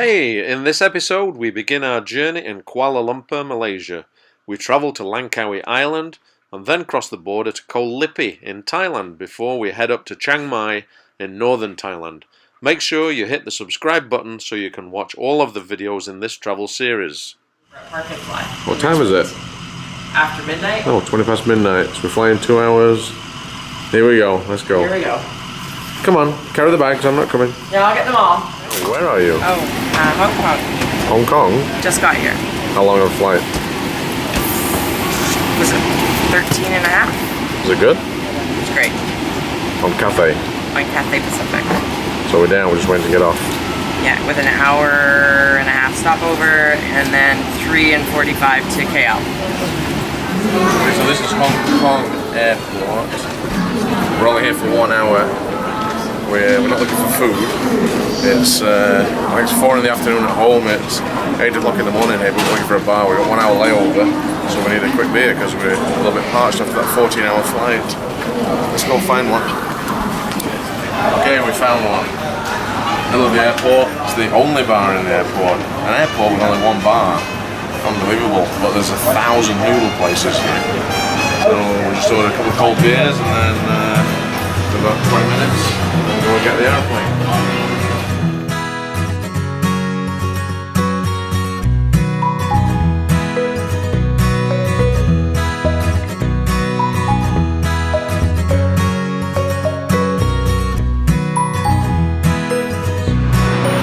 Hey, in this episode we begin our journey in Kuala Lumpur, Malaysia. We travel to Langkawi Island and then cross the border to Koh Lipi in Thailand before we head up to Chiang Mai in northern Thailand. Make sure you hit the subscribe button so you can watch all of the videos in this travel series. Park and fly. What time is it? After midnight? Oh, 20 past midnight. So we're flying 2 hours. Here we go. Let's go. Here we go. Come on, carry the bags. I'm not coming. Yeah, I'll get them all. Oh, where are you? Oh, Hong Kong. Hong Kong? Just got here. How long of a flight? Was it 13 and a half? Is it good? It was great. On Cathay. On Cathay Pacific. So we're down, we're just waiting to get off. Yeah, with an hour and a half stopover and then 3:45 to KL. Okay, so this is Hong Kong Airport. We're only here for 1 hour. We're not looking for food. It's I think it's 4 in the afternoon at home. It's 8 o'clock in the morning here. We're looking for a bar. We've got 1 hour layover, so we need a quick beer because we're a little bit parched after that 14-hour flight. Let's go find one. Okay, we found one. Middle of the airport. It's the only bar in the airport. An airport with only 1 bar. Unbelievable. But there's 1,000 noodle places here. So we just ordered a couple of cold beers and then about 20 minutes and then go get the airplane.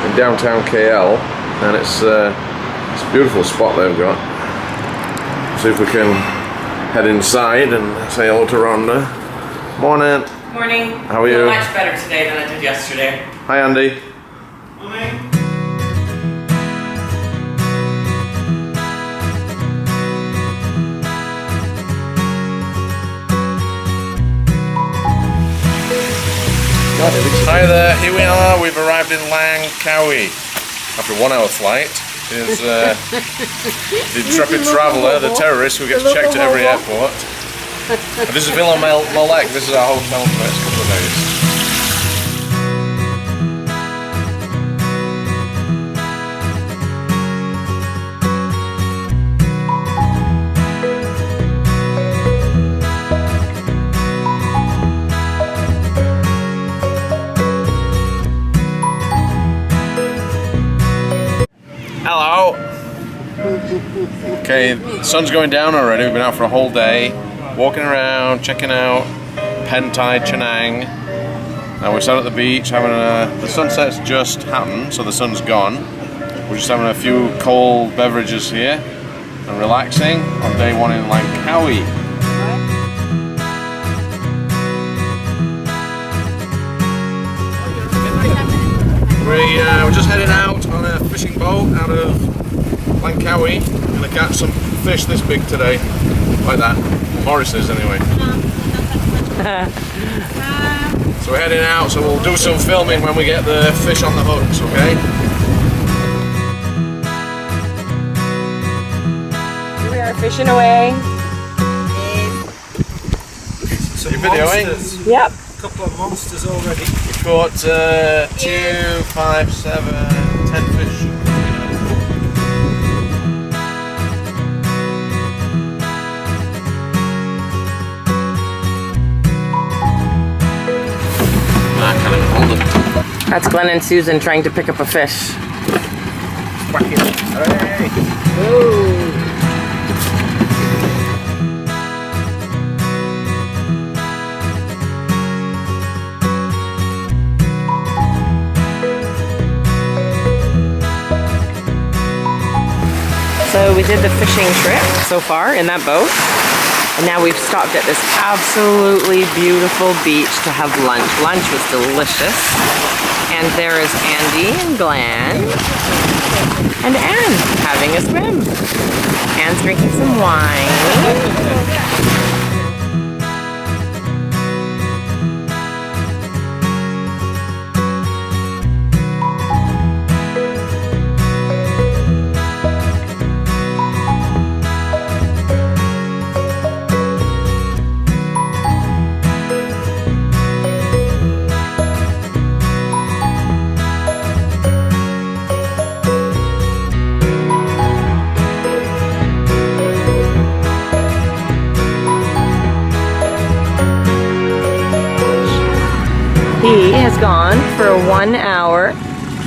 In downtown KL, and it's a beautiful spot they've got. See if we can head inside and say hello to Rhonda. Morning. Morning. How are you? Much better today than I did yesterday. Hi, Andy. Morning. Hi there, here we are. We've arrived in Langkawi after a 1 hour flight. Is the intrepid traveller, the terrorist who gets checked at every airport. And this is Villa Malek. This is our hotel for the next couple of days. Hello. Okay, the sun's going down already. We've been out for a whole day, walking around, checking out Pentai, Chiang. Now we're sat at the beach having the sunset's just happened, so the sun's gone. We're just having a few cold beverages here and relaxing on day 1 in Langkawi. We're just heading out on a fishing boat out of Langkawi. Gonna catch some fish this big today, like that. Morris's anyway. So we're heading out, so we'll do some filming when we get the fish on the hooks, okay? We are fishing away. So you're videoing? Yep. A couple of monsters already. We caught 2, 5, 7, 10 fish. I can't even hold them. That's Glenn and Susan trying to pick up a fish. Hey. Ooh. So we did the fishing trip so far in that boat, and now we've stopped at this absolutely beautiful beach to have lunch. Lunch was delicious, and there is Andy and Glenn and Anne having a swim. Anne's drinking some wine. he has gone for a 1 hour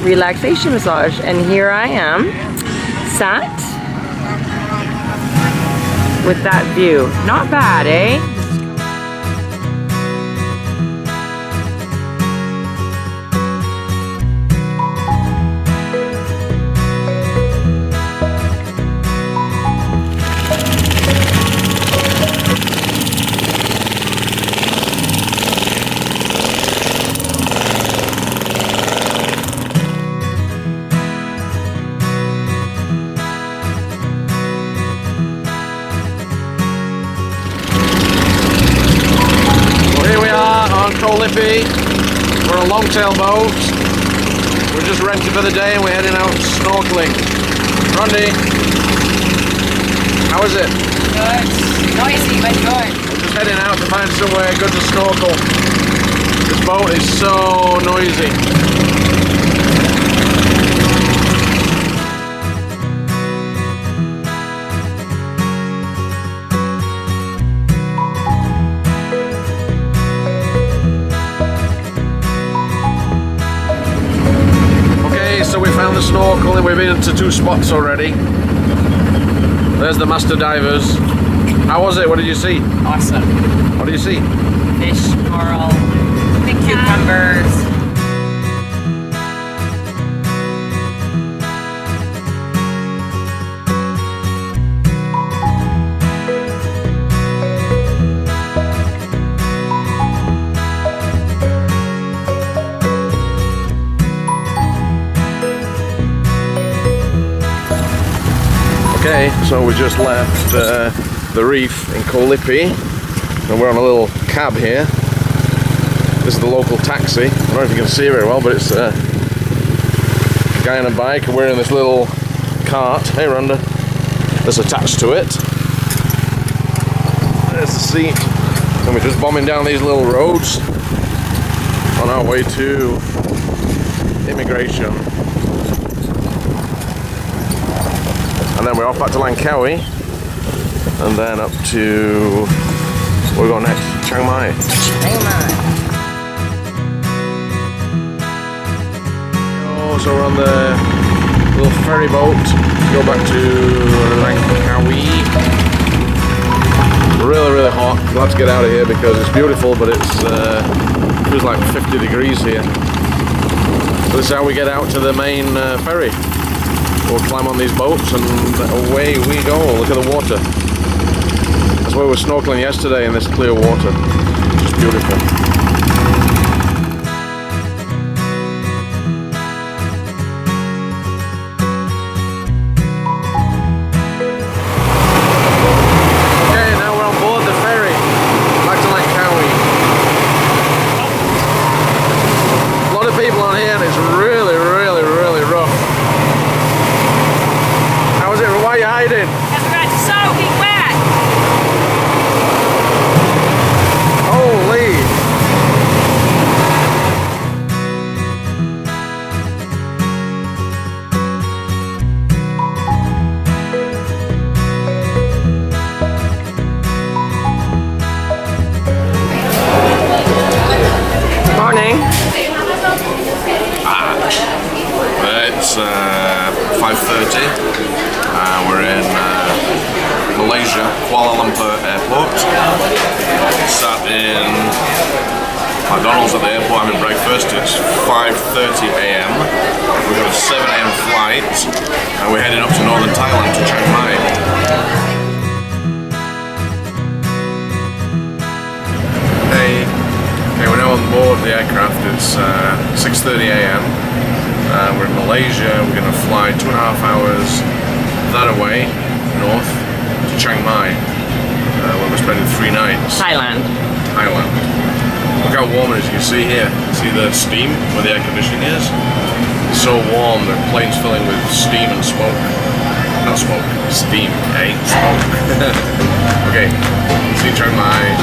relaxation massage, and here I am, sat with that view. Not bad, eh? We're a long-tail boat. We're just rented for the day and we're heading out snorkeling. Rondi, how is it? Good. Noisy, but good. We're just heading out to find somewhere good to snorkel. This boat is so noisy. So we found the snorkel and we've been to 2 spots already. There's the master divers. How was it? What did you see? Awesome. What did you see? Fish, coral, big cucumbers. Okay, so we just left the reef in Koh Lipi and we're on a little cab here. This is the local taxi. I don't know if you can see it very well, but it's a guy on a bike and we're in this little cart. Hey Rhonda, that's attached to it. There's the seat. And we're just bombing down these little roads on our way to immigration. And then we're off back to Langkawi, and then up to, where we go next? Chiang Mai. Chiang Mai. Oh, so we're on the little ferry boat to go back to Langkawi. Really, really hot. Glad to get out of here because it's beautiful, but it's feels like 50 degrees here. So this is how we get out to the main ferry. We'll climb on these boats and away we go. Look at the water. That's where we were snorkeling yesterday in this clear water. Just beautiful. Okay, now we're on board the ferry. Back to Langkawi. A lot of people on here and it's really, really, really rough. Why are you hiding? Because we're soaking wet. Holy! Morning. It's 5:30. We're in Malaysia, Kuala Lumpur Airport. Sat in McDonald's at the airport having breakfast. It's 5:30 AM. We've got a 7 AM flight and we're heading up to northern Thailand to Chiang Mai. Hey, okay, we're now on board the aircraft. It's 6:30 AM. We're in Malaysia. We're going to fly 2.5 hours that away, north, to Chiang Mai, where we're spending 3 nights. Thailand. Look how warm it is. You can see here. See the steam where the air conditioning is? It's so warm, the plane's filling with steam and smoke. Not smoke, steam, eh? Smoke. Okay, see Chiang Mai.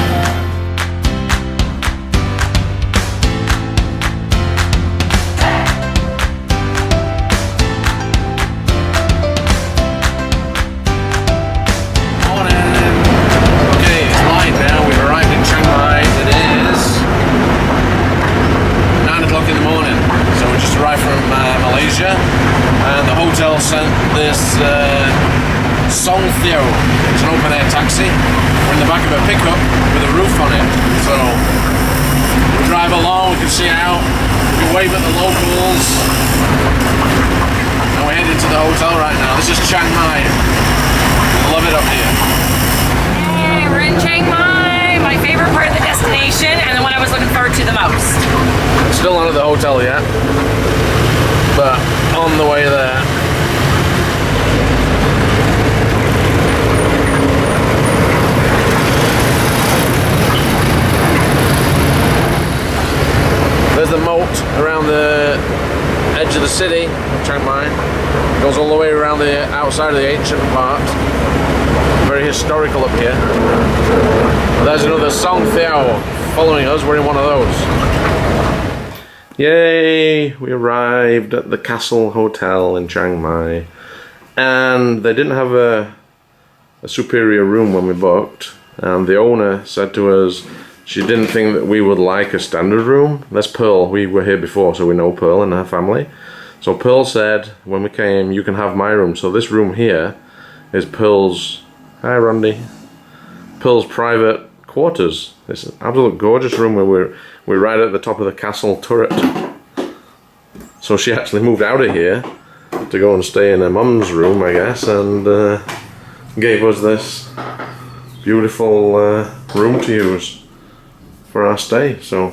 sent this Song Theo. It's an open air taxi. We're in the back of a pickup with a roof on it. So we drive along, we can see out, we can wave at the locals. And we're heading to the hotel right now. This is Chiang Mai. Love it up here. Hey, we're in Chiang Mai, my favorite part of the destination and the one I was looking forward to the most. Still not at the hotel yet, but on the way there. There's the moat around the edge of the city, Chiang Mai. It goes all the way around the outside of the ancient part. Very historical up here. There's another Song Theo following us. We're in one of those. Yay! We arrived at the Castle Hotel in Chiang Mai. And they didn't have a superior room when we booked. And the owner said to us, she didn't think that we would like a standard room. That's Pearl. We were here before, so we know Pearl and her family. So Pearl said, when we came, you can have my room. So this room here is Pearl's, hi Randy, Pearl's private quarters. It's an absolute gorgeous room where we're right at the top of the castle turret. So she actually moved out of here to go and stay in her mum's room, I guess, and gave us this beautiful room to use for our stay. So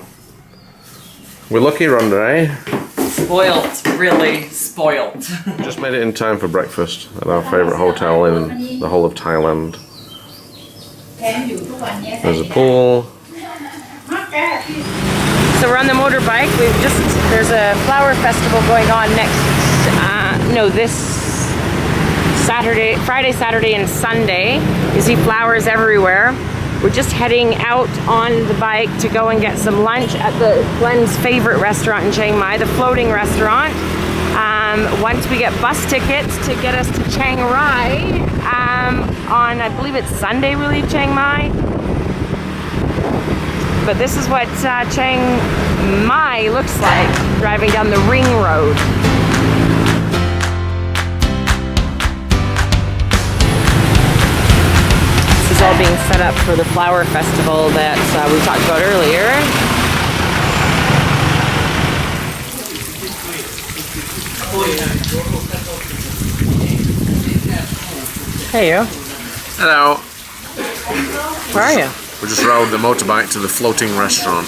we're lucky, Rhonda, eh? Spoilt, really spoilt. Just made it in time for breakfast at our favourite hotel in the whole of Thailand. There's a pool. So we're on the motorbike. There's a flower festival going on this Saturday, Friday, Saturday, and Sunday. You see flowers everywhere. We're just heading out on the bike to go and get some lunch at Glenn's favorite restaurant in Chiang Mai, the floating restaurant. Once we get bus tickets to get us to Chiang Rai on, I believe it's Sunday, we leave Chiang Mai. But this is what Chiang Mai looks like driving down the ring road. This is all being set up for the flower festival that we talked about earlier. Hey you. Hello. Where are you? We just rode the motorbike to the floating restaurant.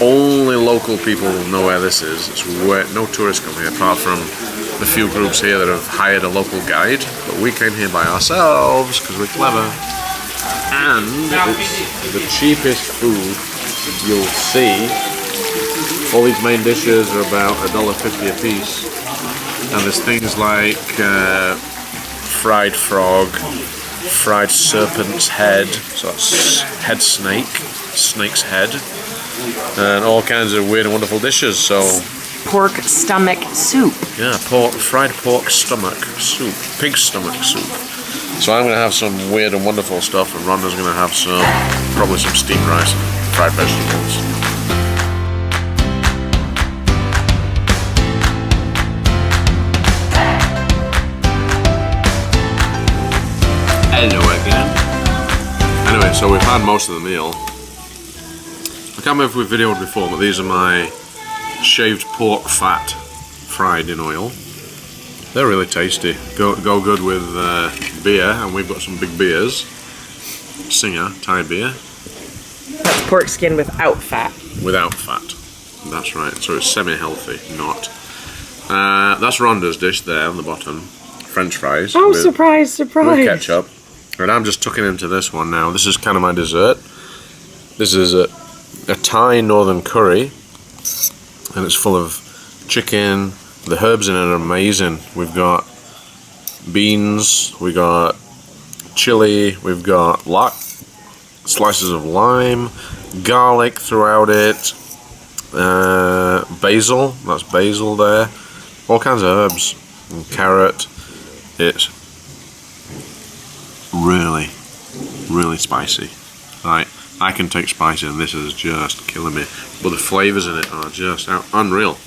Only local people know where this is. It's where no tourists come here, apart from the few groups here that have hired a local guide. But we came here by ourselves because we're clever. And it's the cheapest food you'll see. All these main dishes are about $1.50 a piece. And there's things like fried frog, fried serpent's head, so that's head snake, snake's head, and all kinds of weird and wonderful dishes. So pork stomach soup. Yeah, fried pork stomach soup, pig stomach soup. So I'm going to have some weird and wonderful stuff, and Rhonda's going to have probably some steamed rice and fried vegetables. Hello again. Anyway, so we've had most of the meal. I can't remember if we've videoed before, but these are my shaved pork fat fried in oil. They're really tasty. Go good with beer, and we've got some big beers. Singer, Thai beer. That's pork skin without fat. Without fat. That's right. So it's semi-healthy, not. That's Rhonda's dish there on the bottom. French fries. Oh, surprise, surprise. With ketchup. And I'm just tucking into this one now. This is kind of my dessert. This is a Thai northern curry, and it's full of chicken. The herbs in it are amazing. We've got beans, we've got chili, we've got slices of lime, garlic throughout it, basil, that's basil there, all kinds of herbs, and carrot. It's really, really spicy. I can take spicy, and this is just killing me. But the flavours in it are just unreal.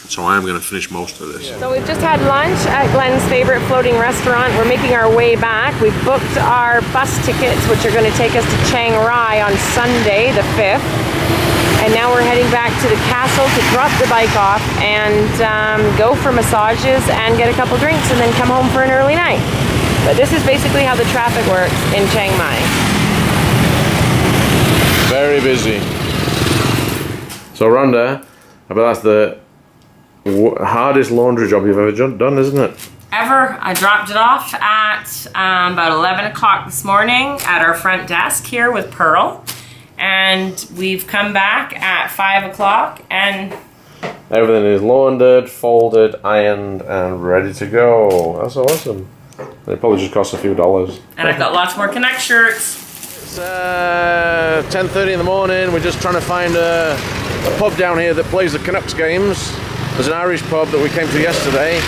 So I'm going to finish most of this. So we've just had lunch at Glenn's favorite floating restaurant. We're making our way back. We've booked our bus tickets, which are going to take us to Chiang Rai on Sunday, the 5th. And now we're heading back to the castle to drop the bike off and go for massages and get a couple drinks and then come home for an early night. But this is basically how the traffic works in Chiang Mai. Very busy. So Rhonda, I bet that's the hardest laundry job you've ever done, isn't it? Ever. I dropped it off at about 11 o'clock this morning at our front desk here with Pearl. And we've come back at 5 o'clock and everything is laundered, folded, ironed, and ready to go. That's awesome. It probably just costs a few dollars. And I've got lots more Connect shirts. It's 10:30 in the morning. We're just trying to find a pub down here that plays the Canucks games. There's an Irish pub that we came to yesterday,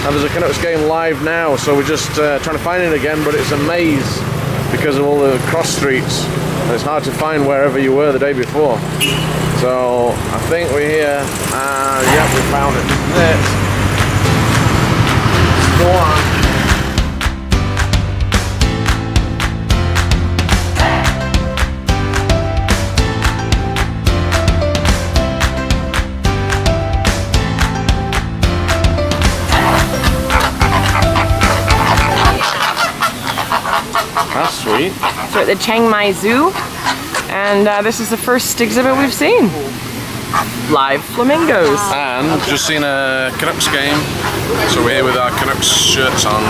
and there's a Canucks game live now. So we're just trying to find it again, but it's a maze because of all the cross streets. And it's hard to find wherever you were the day before. So I think we're here. Yep, we found it. Let's go on. That's sweet. So we're at the Chiang Mai Zoo, and this is the first exhibit we've seen. Live flamingos. And just seen a Canucks game, so we're here with our Canucks shirts on.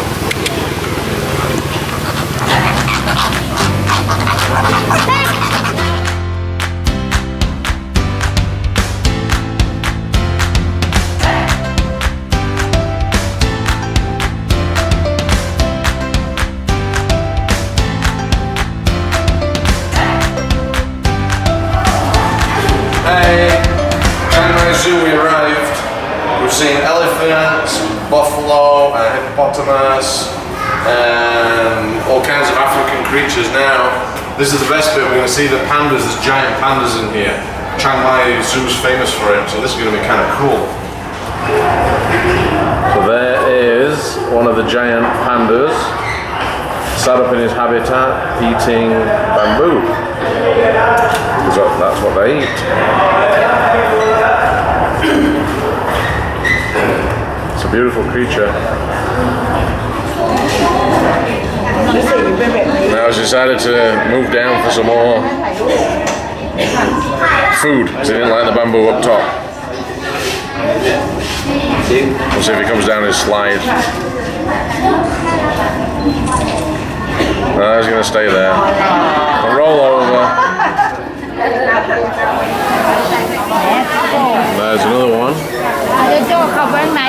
Hey, Chiang Mai Zoo, we arrived. We've seen elephants, buffalo, hippopotamus, and all kinds of African creatures now. This is the best bit, we're going to see the pandas. There's giant pandas in here. Chiang Mai Zoo's famous for it, so this is going to be kind of cool. So there is one of the giant pandas, sat up in his habitat, eating bamboo. So that's what they eat. It's a beautiful creature. Now he's decided to move down for some more food because he didn't like the bamboo up top. We'll see if he comes down his slide. No, he's going to stay there. I'll roll over. There's another one.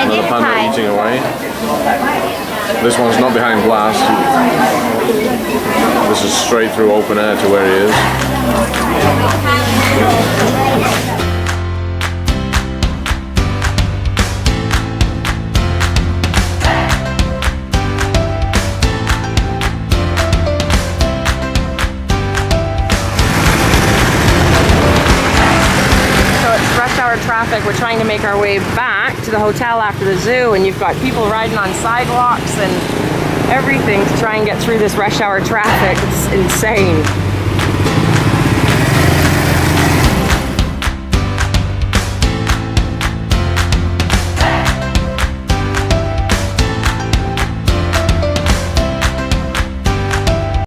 Another panda eating away. This one's not behind glass. This is straight through open air to where he is. Traffic. We're trying to make our way back to the hotel after the zoo, and you've got people riding on sidewalks and everything to try and get through this rush hour traffic. It's insane.